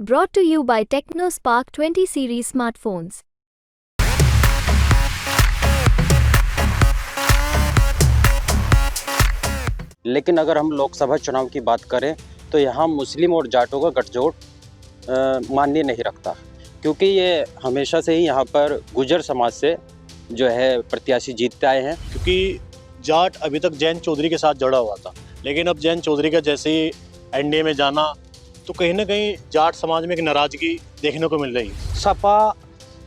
Brought to you by TechnoSpark 20 series smartphones. लेकिन अगर हम लोकसभा चुनाव की बात करें तो यहाँ मुस्लिम और जाटों का गठजोड़ मान्य नहीं रखता, क्योंकि ये हमेशा से ही यहाँ पर गुर्जर समाज से जो है प्रत्याशी जीतते आए हैं। क्योंकि जाट अभी तक जैन चौधरी के साथ जुड़ा हुआ था, लेकिन अब जैन चौधरी का जैसे ही एनडीए में जाना तो कहीं ना कहीं जाट समाज में एक नाराजगी देखने को मिल रही है। सपा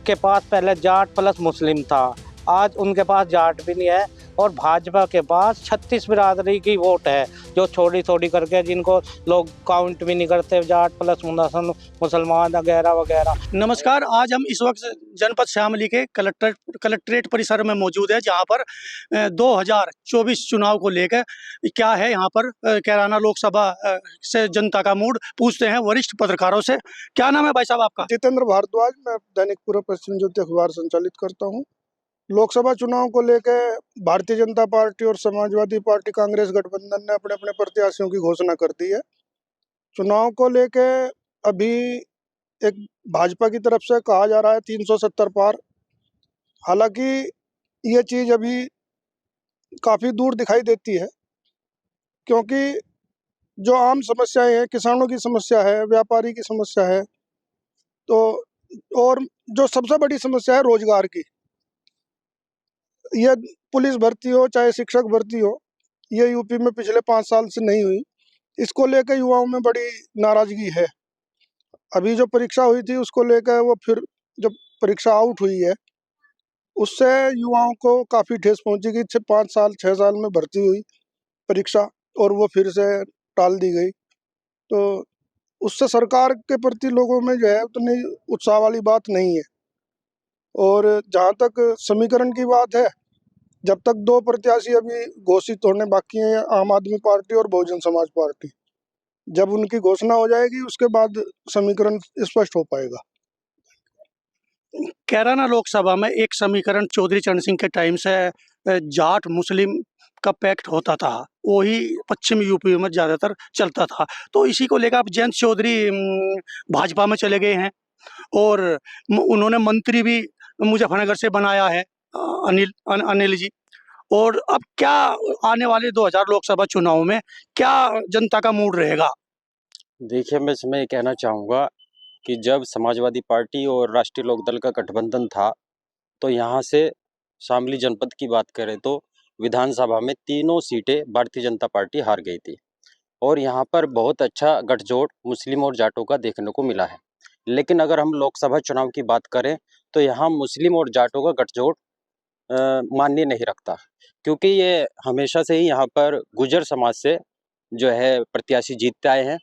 के पास पहले जाट प्लस मुस्लिम था, आज उनके पास जाट भी नहीं है और भाजपा के पास 36 बिरादरी की वोट है जो छोटी छोटी करके जिनको लोग काउंट भी नहीं करते, जाट प्लस मुसलमान वगैरह वगैरह। नमस्कार, आज हम इस वक्त जनपद शामली के कलेक्ट्रेट परिसर में मौजूद है, जहां पर 2024 चुनाव को लेकर क्या है यहाँ पर कैराना लोकसभा से जनता का मूड पूछते हैं वरिष्ठ पत्रकारों से। क्या नाम है भाई साहब आपका? जितेंद्र भारद्वाज, मैं दैनिक पूर्व पश्चिम ज्योति अखबार संचालित करता हूँ। लोकसभा चुनाव को लेकर भारतीय जनता पार्टी और समाजवादी पार्टी कांग्रेस गठबंधन ने अपने अपने प्रत्याशियों की घोषणा कर दी है। चुनाव को लेकर अभी एक भाजपा की तरफ से कहा जा रहा है 370 पार। हालांकि ये चीज अभी काफी दूर दिखाई देती है, क्योंकि जो आम समस्याएं हैं, किसानों की समस्या है, व्यापारी की समस्या है, तो और जो सबसे बड़ी समस्या है रोजगार की, ये पुलिस भर्ती हो चाहे शिक्षक भर्ती हो, ये यूपी में पिछले 5 साल से नहीं हुई। इसको लेकर युवाओं में बड़ी नाराजगी है। अभी जो परीक्षा हुई थी उसको लेकर वो फिर जब परीक्षा आउट हुई है उससे युवाओं को काफ़ी ठेस पहुंची कि 5 साल 6 साल में भर्ती हुई परीक्षा और वो फिर से टाल दी गई, तो उससे सरकार के प्रति लोगों में जो है उतनी उत्साह वाली बात नहीं है। और जहाँ तक समीकरण की बात है, जब तक 2 प्रत्याशी अभी घोषित होने बाकी हैं, आम आदमी पार्टी और बहुजन समाज पार्टी, जब उनकी घोषणा हो जाएगी उसके बाद समीकरण स्पष्ट हो पाएगा। कैराना लोकसभा में एक समीकरण चौधरी चरण सिंह के टाइम से जाट मुस्लिम का पैक्ट होता था, वही पश्चिम यूपी में ज़्यादातर चलता था। तो इसी को लेकर अब जयंत चौधरी भाजपा में चले गए हैं और उन्होंने मंत्री भी मुजफ्फरनगर से बनाया है, अनिल जी। और अब क्या आने वाले 2000 लोकसभा चुनाव में क्या जनता का मूड रहेगा? देखिए, मैं इसमें ये कहना चाहूँगा कि जब समाजवादी पार्टी और राष्ट्रीय लोकदल का गठबंधन था तो यहाँ से शामली जनपद की बात करें तो विधानसभा में तीनों सीटें भारतीय जनता पार्टी हार गई थी और यहाँ पर बहुत अच्छा गठजोड़ मुस्लिम और जाटों का देखने को मिला है। लेकिन अगर हम लोकसभा चुनाव की बात करें तो यहाँ मुस्लिम और जाटों का गठजोड़ मान्य नहीं रखता, क्योंकि ये हमेशा से ही यहाँ पर गुर्जर समाज से जो है प्रत्याशी जीतते आए हैं,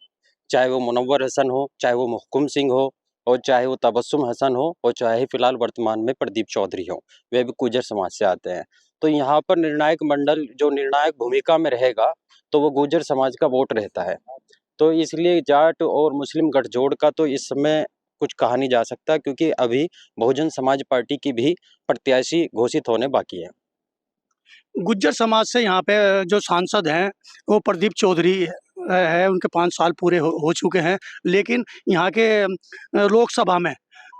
चाहे वो मुनव्वर हसन हो, चाहे वो हुकुम सिंह हो और चाहे वो तबस्सुम हसन हो और चाहे फिलहाल वर्तमान में प्रदीप चौधरी हो, वे भी गुर्जर समाज से आते हैं। तो यहाँ पर निर्णायक मंडल जो निर्णायक भूमिका में रहेगा तो वो गुर्जर समाज का वोट रहता है। तो इसलिए जाट और मुस्लिम गठजोड़ का तो इस समय कुछ कहा नहीं जा सकता, क्योंकि अभी बहुजन समाज पार्टी की भी प्रत्याशी घोषित होने बाकी है। गुज्जर समाज से यहाँ पे जो सांसद हैं वो प्रदीप चौधरी है, उनके 5 साल पूरे हो चुके हैं, लेकिन यहाँ के लोकसभा में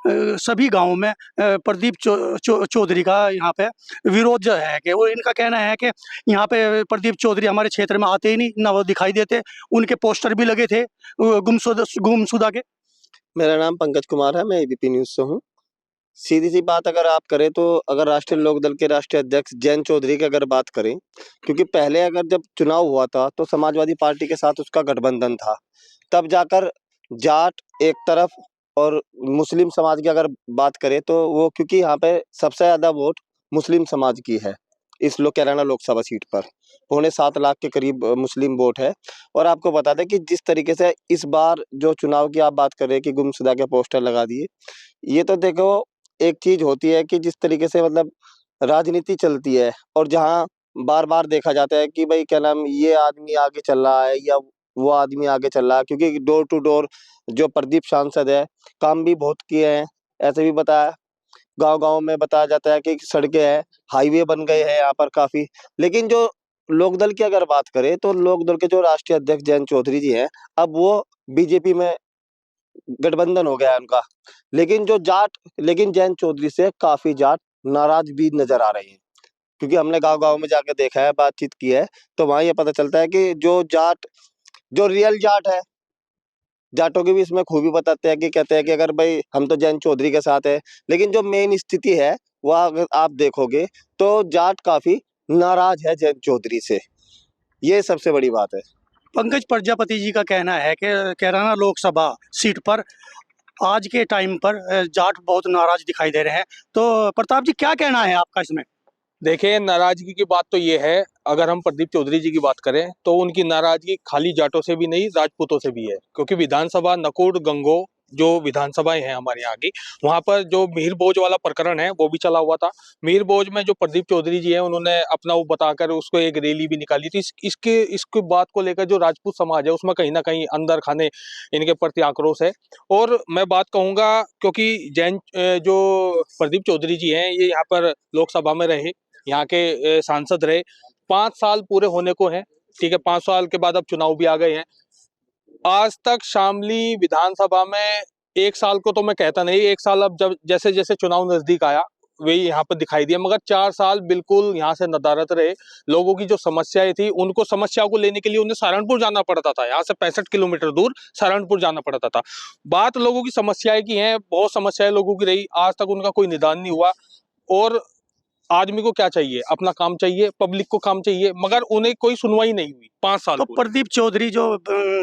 सभी गांवों में प्रदीप चौधरी का यहाँ पे विरोध जो है कि वो, इनका कहना है कि यहाँ पे प्रदीप चौधरी हमारे क्षेत्र में आते ही नहीं, ना वो दिखाई देते। उनके पोस्टर भी लगे थे गुमशुदा के। मेरा नाम पंकज कुमार है, मैं एबीपी न्यूज़ से हूँ। सीधी सी बात अगर आप करें तो अगर राष्ट्रीय लोकदल के राष्ट्रीय अध्यक्ष जयंत चौधरी की अगर बात करें, क्योंकि पहले अगर जब चुनाव हुआ था तो समाजवादी पार्टी के साथ उसका गठबंधन था, तब जाकर जाट एक तरफ और मुस्लिम समाज की अगर बात करें तो वो, क्योंकि यहाँ पे सबसे ज़्यादा वोट मुस्लिम समाज की है इस कैराना लोकसभा सीट पर, 7.25 लाख के करीब मुस्लिम वोट है। और आपको बता दें कि जिस तरीके से इस बार जो चुनाव की आप बात कर रहे हैं कि गुमशुदा के पोस्टर लगा दिए, ये तो देखो एक चीज होती है कि जिस तरीके से मतलब राजनीति चलती है और जहां बार बार देखा जाता है कि भाई क्या नाम, ये आदमी आगे चल रहा है या वो आदमी आगे चल रहा है, क्योंकि डोर टू डोर जो प्रदीप सांसद है काम भी बहुत किए हैं। ऐसे भी बताया, गांव-गांव में बताया जाता है कि सड़कें हैं, हाईवे बन गए हैं यहाँ पर काफी। लेकिन जो लोकदल की अगर बात करें तो लोकदल के जो राष्ट्रीय अध्यक्ष जयंत चौधरी जी हैं, अब वो बीजेपी में गठबंधन हो गया है उनका। लेकिन जैन चौधरी से काफी जाट नाराज भी नजर आ रहे हैं, क्योंकि हमने गांव गांव में जाकर देखा है, बातचीत की है, तो वहां ये पता चलता है कि जो रियल जाट है, जाटों की भी इसमें खूबी बताते हैं कि कहते हैं कि अगर भाई हम तो जैन चौधरी के साथ है, लेकिन जो मेन स्थिति है वह अगर आप देखोगे तो जाट काफी नाराज है जैन चौधरी से। ये सबसे बड़ी बात है। पंकज प्रजापति जी का कहना है कि कैराना लोकसभा सीट पर आज के टाइम पर जाट बहुत नाराज दिखाई दे रहे हैं। तो प्रताप जी, क्या कहना है आपका इसमें? देखिए, नाराजगी की बात तो ये है, अगर हम प्रदीप चौधरी जी की बात करें तो उनकी नाराजगी खाली जाटों से भी नहीं, राजपूतों से भी है। क्योंकि विधानसभा नकुड़ गंगो जो विधानसभाएं हैं हमारे यहाँ की, वहां पर जो मीर बोझ वाला प्रकरण है वो भी चला हुआ था। मीर बोझ में जो प्रदीप चौधरी जी हैं उन्होंने अपना वो बताकर उसको एक रैली भी निकाली थी। इसके बात को लेकर जो राजपूत समाज है उसमें कहीं ना कहीं अंदर खाने इनके प्रति आक्रोश है। और मैं बात कहूंगा, क्योंकि जैन जो प्रदीप चौधरी जी हैं ये यहाँ पर लोकसभा में रहे, यहाँ के सांसद रहे, 5 साल पूरे होने को हैं। ठीक है, 5 साल के बाद अब चुनाव भी आ गए हैं। आज तक शामली विधानसभा में 1 साल को तो मैं कहता नहीं, 1 साल अब जब जैसे जैसे चुनाव नजदीक आया वही यहाँ पर दिखाई दिया, मगर 4 साल बिल्कुल यहाँ से नदारद रहे। लोगों की जो समस्याएं थी उनको समस्याओं को लेने के लिए उन्हें सहारनपुर जाना पड़ता था, यहाँ से 65 किलोमीटर दूर सहारनपुर जाना पड़ता था। बात लोगों की समस्याएं की है, बहुत समस्याएं लोगों की रही, आज तक उनका कोई निदान नहीं हुआ। और आदमी को क्या चाहिए? अपना काम चाहिए, पब्लिक को काम चाहिए, मगर उन्हें कोई सुनवाई नहीं हुई 5 साल तो पूरे। प्रदीप चौधरी जो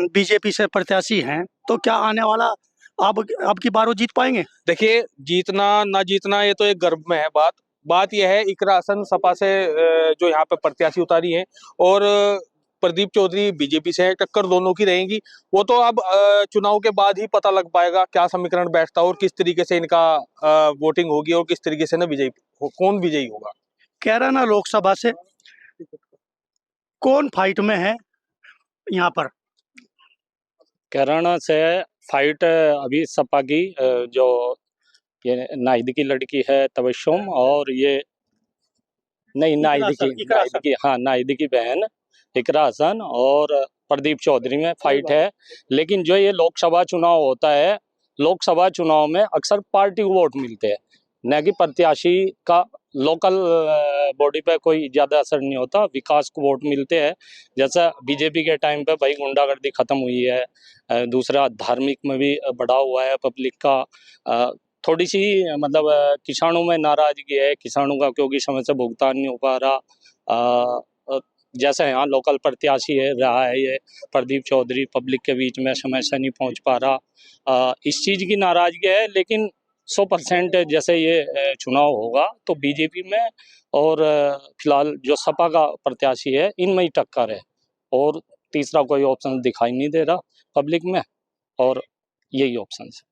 बीजेपी से प्रत्याशी हैं, तो क्या आने वाला अब की बार वो जीत पाएंगे? देखिए, जीतना ना जीतना ये तो एक गर्भ में है बात। बात यह है, इकरा हसन सपा से जो यहाँ पे प्रत्याशी उतारी है, और प्रदीप चौधरी बीजेपी से है, टक्कर दोनों की रहेगी। वो तो अब चुनाव के बाद ही पता लग पाएगा क्या समीकरण बैठता है और किस तरीके से इनका वोटिंग होगी और किस तरीके से ना कौन विजयी होगा। कैराना लोकसभा से कौन फाइट में है यहाँ पर? कैराना से फाइट अभी सपा की जो ये नाहिद की लड़की है तबस्सुम, और ये नहीं नाहिद की बहन इकरा हसन और प्रदीप चौधरी में फाइट है। लेकिन जो ये लोकसभा चुनाव होता है, लोकसभा चुनाव में अक्सर पार्टी को वोट मिलते हैं, न कि प्रत्याशी का लोकल बॉडी पे कोई ज़्यादा असर नहीं होता, विकास को वोट मिलते हैं। जैसा बीजेपी के टाइम पे भाई गुंडागर्दी खत्म हुई है, दूसरा धार्मिक में भी बढ़ा हुआ है पब्लिक का, थोड़ी सी मतलब किसानों में नाराजगी है, किसानों का क्योंकि समय से भुगतान नहीं हो पा रहा। जैसे यहाँ लोकल प्रत्याशी है रहा है ये प्रदीप चौधरी, पब्लिक के बीच में समय से नहीं पहुँच पा रहा, इस चीज़ की नाराजगी है। लेकिन 100% जैसे ये चुनाव होगा तो बीजेपी में और फिलहाल जो सपा का प्रत्याशी है इनमें ही टक्कर है, और तीसरा कोई ऑप्शन दिखाई नहीं दे रहा पब्लिक में, और यही ऑप्शन है।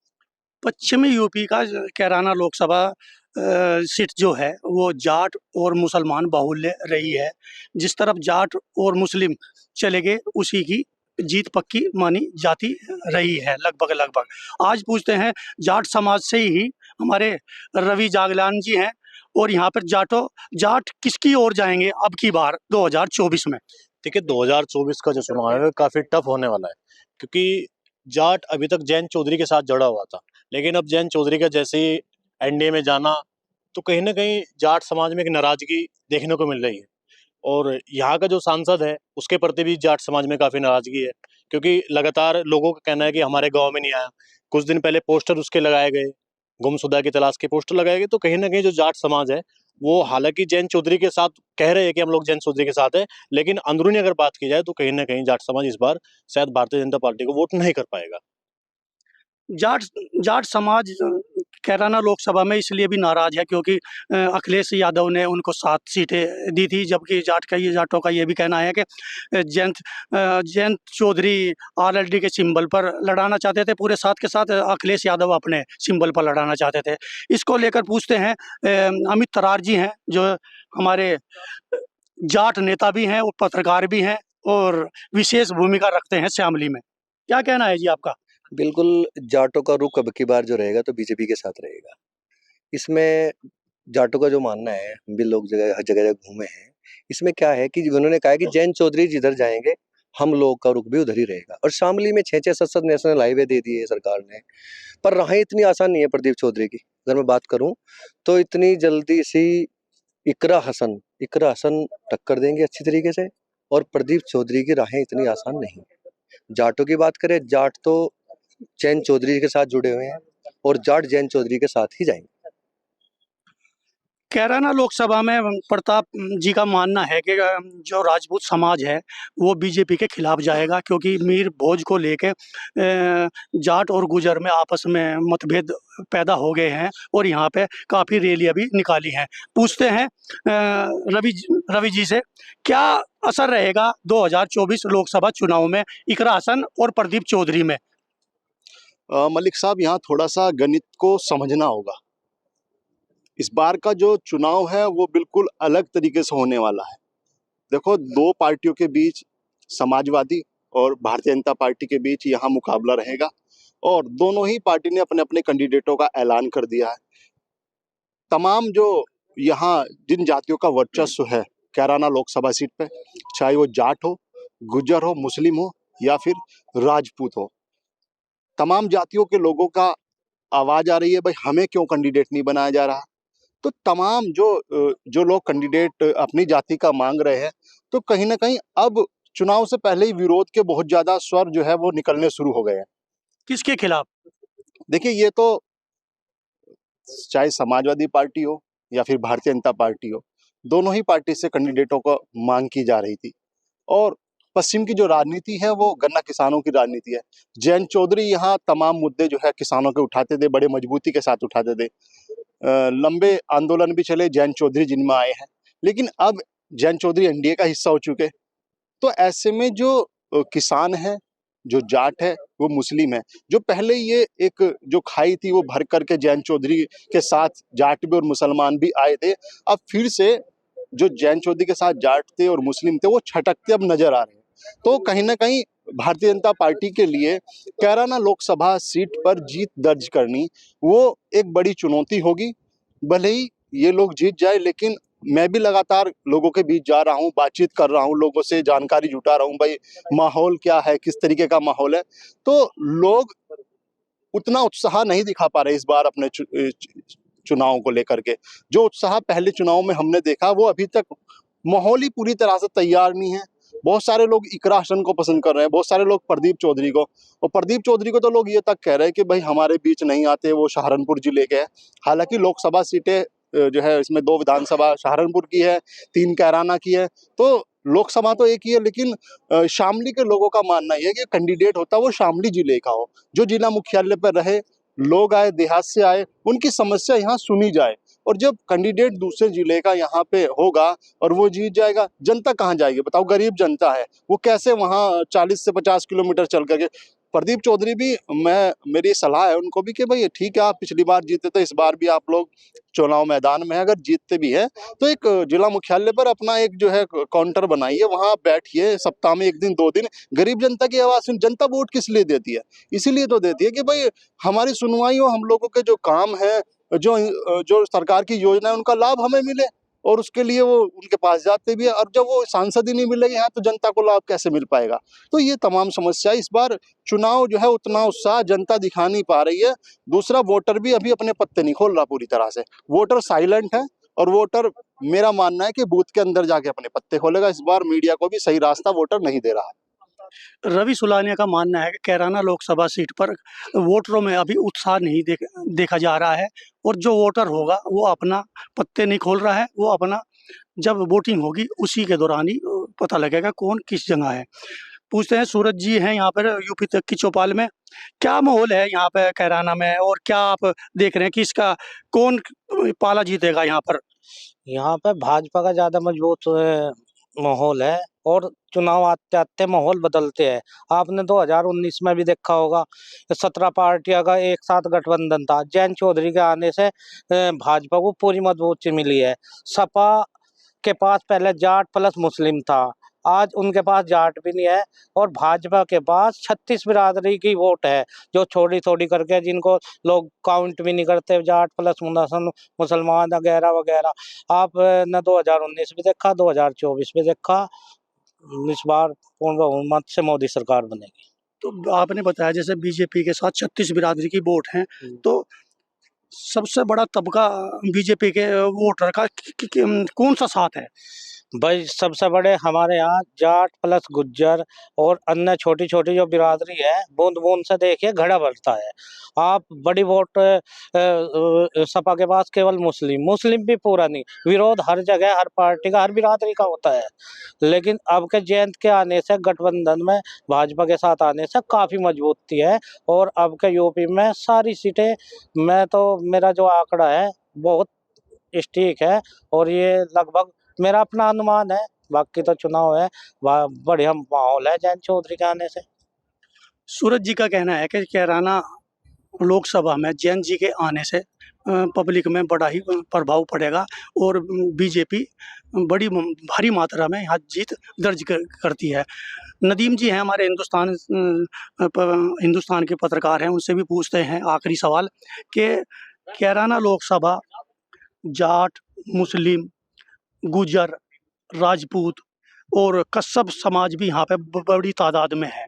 पश्चिमी यूपी का कैराना लोकसभा सीट जो है वो जाट और मुसलमान बाहुल्य रही है। जिस तरफ जाट और मुस्लिम चले गए उसी की जीत पक्की मानी जाती रही है लगभग लगभग। आज पूछते हैं जाट समाज से ही हमारे रवि जागलान जी हैं, और यहाँ पर जाट किसकी ओर जाएंगे अब की बार 2024 में? देखिए, 2024 का जो चुनाव है काफी टफ होने वाला है, क्योंकि जाट अभी तक जैन चौधरी के साथ जुड़ा हुआ था, लेकिन अब जैन चौधरी का जैसे ही एनडीए में जाना, तो कहीं ना कहीं जाट समाज में एक नाराजगी देखने को मिल रही है। और यहाँ का जो सांसद है उसके प्रति भी जाट समाज में काफी नाराजगी है, क्योंकि लगातार लोगों का कहना है कि हमारे गांव में नहीं आया। कुछ दिन पहले पोस्टर उसके लगाए गए, गुमशुदा की तलाश के पोस्टर लगाए गए, तो कहीं ना कहीं जो जाट समाज है वो हालांकि जैन चौधरी के साथ कह रहे हैं कि हम लोग जैन चौधरी के साथ है, लेकिन अंदरूनी अगर बात की जाए तो कहीं ना कहीं जाट समाज इस बार शायद भारतीय जनता पार्टी को वोट नहीं कर पाएगा। जाट जाट समाज कैराना लोकसभा में इसलिए भी नाराज है क्योंकि अखिलेश यादव ने उनको 7 सीटें दी थी, जबकि जाटों का ये भी कहना है कि जयंत चौधरी आरएलडी के सिंबल पर लड़ाना चाहते थे, पूरे साथ के साथ अखिलेश यादव अपने सिंबल पर लड़ाना चाहते थे। इसको लेकर पूछते हैं अमित तरार जी हैं, जो हमारे जाट नेता भी हैं और पत्रकार भी हैं और विशेष भूमिका रखते हैं श्यामली में। क्या कहना है जी आपका? बिल्कुल, जाटों का रुख अब की बार जो रहेगा तो बीजेपी के साथ रहेगा। इसमें जाटों का जो मानना है, हम भी लोग हर जगह घूमे हैं। इसमें क्या है कि उन्होंने कहा है कि जैन चौधरी जिधर जाएंगे हम लोग का रुख भी उधर ही रहेगा। और शामली में 6-6 7-7 नेशनल हाईवे दे दिए सरकार ने, पर राहें इतनी आसान नहीं है प्रदीप चौधरी की। अगर मैं बात करूं तो इतनी जल्दी सी इकरा हसन टक्कर देंगे अच्छी तरीके से, और प्रदीप चौधरी की राहें इतनी आसान नहीं। जाटों की बात करें, जाट तो जैन चौधरी के साथ जुड़े हुए हैं और जाट जैन चौधरी के साथ ही जाएंगे। कैराना लोकसभा में प्रताप जी का मानना है कि जो राजपूत समाज है वो बीजेपी के खिलाफ जाएगा, क्योंकि मीर भोज को लेके जाट और गुजर में आपस में मतभेद पैदा हो गए हैं और यहाँ पे काफ़ी रैलियां भी निकाली हैं। पूछते हैं रवि जी से, क्या असर रहेगा 2024 लोकसभा चुनाव में इकरा हसन और प्रदीप चौधरी में? मलिक साहब, यहाँ थोड़ा सा गणित को समझना होगा। इस बार का जो चुनाव है वो बिल्कुल अलग तरीके से होने वाला है। देखो, दो पार्टियों के बीच, समाजवादी और भारतीय जनता पार्टी के बीच यहाँ मुकाबला रहेगा और दोनों ही पार्टी ने अपने अपने कैंडिडेटों का ऐलान कर दिया है। तमाम जो यहाँ जिन जातियों का वर्चस्व है कैराना लोकसभा सीट पे, चाहे वो जाट हो, गुज्जर हो, मुस्लिम हो या फिर राजपूत हो, तमाम जातियों के लोगों का आवाज आ रही है, भाई हमें क्यों कैंडिडेट नहीं बनाया जा रहा। तो तमाम जो लोग कैंडिडेट अपनी जाति का मांग रहे हैं, तो कहीं ना कहीं अब चुनाव से पहले ही विरोध के बहुत ज्यादा स्वर जो है वो निकलने शुरू हो गए हैं। किसके खिलाफ? देखिए, ये तो चाहे समाजवादी पार्टी हो या फिर भारतीय जनता पार्टी हो, दोनों ही पार्टी से कैंडिडेटों को मांग की जा रही थी। और पश्चिम की जो राजनीति है वो गन्ना किसानों की राजनीति है। जैन चौधरी यहाँ तमाम मुद्दे जो है किसानों के उठाते थे, बड़े मजबूती के साथ उठाते थे। लंबे आंदोलन भी चले जैन चौधरी जिनमें आए हैं, लेकिन अब जैन चौधरी एनडीए का हिस्सा हो चुके। तो ऐसे में जो किसान है, जो जाट है, वो मुस्लिम है, जो पहले ये एक जो खाई थी वो भर करके जैन चौधरी के साथ जाट भी और मुसलमान भी आए थे, अब फिर से जो जैन चौधरी के साथ जाट थे और मुस्लिम थे वो छटकते अब नजर आ रहे हैं। तो कहीं ना कहीं भारतीय जनता पार्टी के लिए कैराना लोकसभा सीट पर जीत दर्ज करनी वो एक बड़ी चुनौती होगी। भले ही ये लोग जीत जाए, लेकिन मैं भी लगातार लोगों के बीच जा रहा हूँ, बातचीत कर रहा हूँ, लोगों से जानकारी जुटा रहा हूँ, भाई माहौल क्या है, किस तरीके का माहौल है। तो लोग उतना उत्साह नहीं दिखा पा रहे इस बार अपने चुनाव को लेकर के। जो उत्साह पहले चुनाव में हमने देखा वो अभी तक माहौल ही पूरी तरह से तैयार नहीं है। बहुत सारे लोग इकरा हसन को पसंद कर रहे हैं, बहुत सारे लोग प्रदीप चौधरी को, और प्रदीप चौधरी को तो लोग ये तक कह रहे हैं कि भाई हमारे बीच नहीं आते, वो सहारनपुर जिले के हैं। हालांकि लोकसभा सीटें जो है इसमें 2 विधानसभा सहारनपुर की है, 3 कैराना की है, तो लोकसभा तो एक ही है। लेकिन शामली के लोगों का मानना यह है कि कैंडिडेट होता वो शामली जिले का हो, जो जिला मुख्यालय पर रहे, लोग आए, देहात से आए, उनकी समस्या यहाँ सुनी जाए। और जब कैंडिडेट दूसरे जिले का यहाँ पे होगा और वो जीत जाएगा, जनता कहाँ जाएगी बताओ? गरीब जनता है, वो कैसे वहाँ 40 से 50 किलोमीटर चल करके। प्रदीप चौधरी भी, मेरी सलाह है उनको भी कि भाई ठीक है, आप पिछली बार जीते तो इस बार भी आप लोग चुनाव मैदान में, अगर जीतते भी है तो एक जिला मुख्यालय पर अपना एक जो है काउंटर बनाइए, वहां बैठिए, सप्ताह में 1 दिन 2 दिन गरीब जनता की आवाज सुन। जनता वोट किस लिए देती है? इसीलिए तो देती है कि भाई हमारी सुनवाई हो, हम लोगों के जो काम है, जो सरकार की योजना है, उनका लाभ हमें मिले, और उसके लिए वो उनके पास जाते भी है। और जब वो सांसद ही नहीं मिलेंगे यहाँ, तो जनता को लाभ कैसे मिल पाएगा? तो ये तमाम समस्या, इस बार चुनाव जो है उतना उत्साह जनता दिखा नहीं पा रही है। दूसरा, वोटर भी अभी अपने पत्ते नहीं खोल रहा पूरी तरह से, वोटर साइलेंट है, और वोटर, मेरा मानना है कि बूथ के अंदर जाके अपने पत्ते खोलेगा। इस बार मीडिया को भी सही रास्ता वोटर नहीं दे रहा है। रवि सुलानिया का मानना है कि कैराना लोकसभा सीट पर वोटरों में अभी उत्साह नहीं देखा जा रहा है, और जो वोटर होगा वो अपना पत्ते नहीं खोल रहा है, वो अपना जब वोटिंग होगी उसी के दौरान ही पता लगेगा कौन किस जगह है। पूछते हैं, सूरज जी हैं यहाँ पर यूपी तक की चौपाल में, क्या माहौल है यहाँ पे कैराना में, और क्या आप देख रहे हैं कि इसका कौन पाला जीतेगा यहाँ पर? यहाँ पे भाजपा का ज्यादा मजबूत माहौल है, और चुनाव आते आते माहौल बदलते हैं। आपने 2019 में भी देखा होगा, 17 पार्टियां का एक साथ गठबंधन था। जैन चौधरी के आने से भाजपा को पूरी मजबूती मिली है। सपा के पास पहले जाट प्लस मुस्लिम था, आज उनके पास जाट भी नहीं है, और भाजपा के पास 36 बिरादरी की वोट है, जो थोड़ी थोड़ी करके, जिनको लोग काउंट भी नहीं करते, जाट प्लस मुसलमान वगैरह वगैरह। आप ने 2019 भी देखा, 2024 भी देखा, इस बार पूर्ण बहुमत से मोदी सरकार बनेगी। तो आपने बताया जैसे बीजेपी के साथ 36 बिरादरी की वोट हैं, तो सबसे बड़ा तबका बीजेपी के वोटर का कौन सा साथ है? भाई सबसे बड़े हमारे यहाँ जाट प्लस गुज्जर और अन्य छोटी छोटी जो बिरादरी है, बूंद बूंद से देखिए घड़ा भरता है। आप बड़ी वोट सपा के पास केवल मुस्लिम भी पूरा नहीं, विरोध हर जगह हर पार्टी का हर बिरादरी का होता है। लेकिन अब के जयंत के आने से गठबंधन में भाजपा के साथ आने से काफी मजबूती है और अब के यूपी में सारी सीटें, मैं तो मेरा जो आंकड़ा है बहुत ठीक है और ये लगभग मेरा अपना अनुमान है, बाकी तो चुनाव है, बढ़िया माहौल है जयंत चौधरी के आने से। सूरज जी का कहना है कि कैराना लोकसभा में जैन जी के आने से पब्लिक में बड़ा ही प्रभाव पड़ेगा और बीजेपी बड़ी भारी मात्रा में यहाँ जीत दर्ज करती है। नदीम जी हैं हमारे हिंदुस्तान के पत्रकार हैं, उनसे भी पूछते हैं आखिरी सवाल कि कैराना लोकसभा जाट, मुस्लिम, गुजर, राजपूत और कश्यप समाज भी यहाँ पे बड़ी तादाद में है।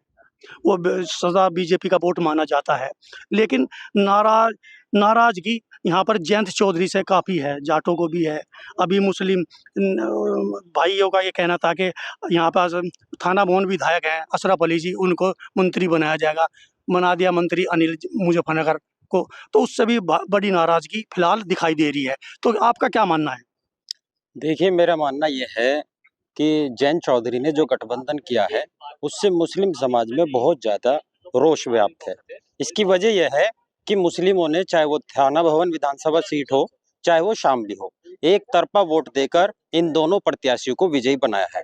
वो सदा बीजेपी का वोट माना जाता है, लेकिन नाराजगी यहाँ पर जयंत चौधरी से काफ़ी है, जाटों को भी है। अभी मुस्लिम भाइयों का ये कहना था कि यहाँ पास थाना भवन विधायक हैं अशरफ अली जी, उनको मंत्री बनाया जाएगा, बना दिया मंत्री अनिल मुजफ्फरनगर को, तो उससे भी बड़ी नाराजगी फिलहाल दिखाई दे रही है। तो आपका क्या मानना है? देखिए, मेरा मानना ये है कि जयंत चौधरी ने जो गठबंधन किया है उससे मुस्लिम समाज में बहुत ज़्यादा रोष व्याप्त है। इसकी वजह यह है कि मुस्लिमों ने, चाहे वो थाना भवन विधानसभा सीट हो चाहे वो शामली हो, एक तरफा वोट देकर इन दोनों प्रत्याशियों को विजयी बनाया है।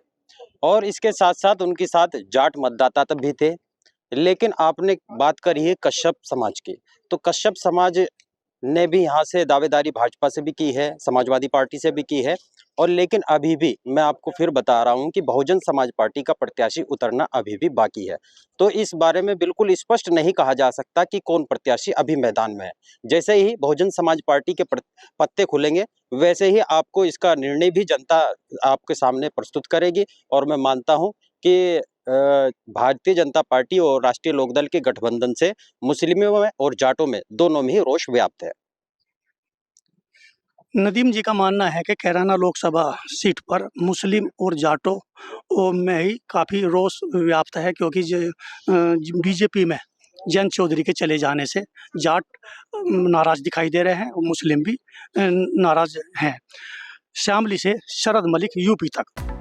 और इसके साथ साथ उनके साथ जाट मतदाता तब भी थे। लेकिन आपने बात करी है कश्यप समाज की, तो कश्यप समाज ने भी यहाँ से दावेदारी भाजपा से भी की है, समाजवादी पार्टी से भी की है, और लेकिन अभी भी मैं आपको फिर बता रहा हूँ कि बहुजन समाज पार्टी का प्रत्याशी उतरना अभी भी बाकी है। तो इस बारे में बिल्कुल स्पष्ट नहीं कहा जा सकता कि कौन प्रत्याशी अभी मैदान में है। जैसे ही बहुजन समाज पार्टी के पत्ते खुलेंगे वैसे ही आपको इसका निर्णय भी जनता आपके सामने प्रस्तुत करेगी। और मैं मानता हूँ कि भारतीय जनता पार्टी और राष्ट्रीय लोकदल के गठबंधन से मुस्लिमों में और जाटों में दोनों में ही रोष व्याप्त है। नदीम जी का मानना है कि कैराना लोकसभा सीट पर मुस्लिम और जाटों में ही काफ़ी रोष व्याप्त है, क्योंकि बीजेपी में जयंत चौधरी के चले जाने से जाट नाराज दिखाई दे रहे हैं और मुस्लिम भी नाराज हैं। शामली से शरद मलिक, यूपी तक।